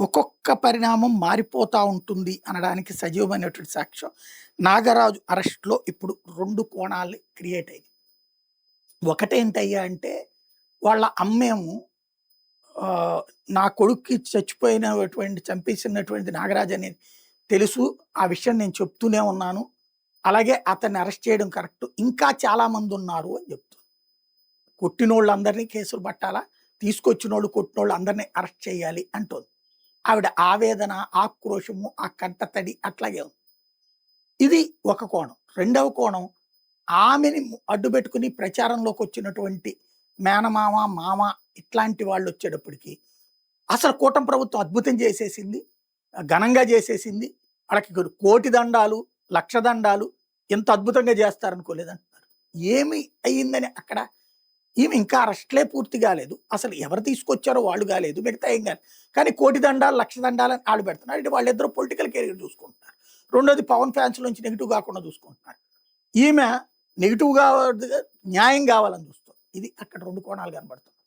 ఒక్కొక్క పరిణామం మారిపోతా ఉంటుంది అనడానికి సజీవమైనటువంటి సాక్ష్యం. నాగరాజు అరెస్ట్‌లో ఇప్పుడు 2 కోణాలు క్రియేట్ అయినాయి. ఒకటేంటయ్యా అంటే వాళ్ళ అమ్మేమో ఆహ్, నా కొడుక్కి చంపేసినటువంటి నాగరాజు అనేది తెలుసు. ఆ విషయం నేను చెప్తూనే ఉన్నాను. అలాగే అతన్ని అరెస్ట్ చేయడం కరెక్ట్. ఇంకా చాలా మందున్నారు అని చెప్తుంది. కొట్టినోళ్ళందరిని కేసులు పట్టాలా, తీసుకొచ్చినోళ్ళు, కొట్టినోళ్ళు అందరిని అరెస్ట్ చేయాలి అంటోంది. ఆవిడ ఆవేదన, ఆక్రోశము, ఆ కంటతడి అట్లాగే ఉంది. ఇది ఒక కోణం. రెండవ కోణం ఆమెని అడ్డుపెట్టుకుని ప్రచారంలోకొచ్చినటువంటి మేనమామ, మామ ఇట్లాంటి వాళ్ళొచ్చేటప్పటికి అసలు కూటమి ప్రభుత్వం అద్భుతం చేసేసింది. ఘనంగా చేసేసింది. ఆళ్ళకి కోటి దండాలు, లక్ష దండాలు ఇంత అద్భుతంగా చేస్తారనుకోలేదంటున్నారు. ఏమి అయిందని అక్కడ ఈమె ఇంకా అరెస్ట్‌లే పూర్తి కాలేదు. అసలు ఎవరు తీసుకొచ్చారో వాళ్ళు కాలేదు. మిగతా ఏం కాలేదు. కానీ కోటి దండాలు, లక్ష దండాలని ఆళ్ళు పెడుతున్నారు. అంటే వాళ్ళిద్దరూ పొలిటికల్ కెరీర్ చూసుకుంటున్నారు. రెండోది పవన్ ఫ్యాన్స్ నుంచి నెగెటివ్ కాకుండా చూసుకుంటున్నారు. ఈమె నెగెటివ్ న్యాయం కావాలని చూస్తుంది. ఇది అక్కడ 2 కోణాలు కనబడుతున్నాయి.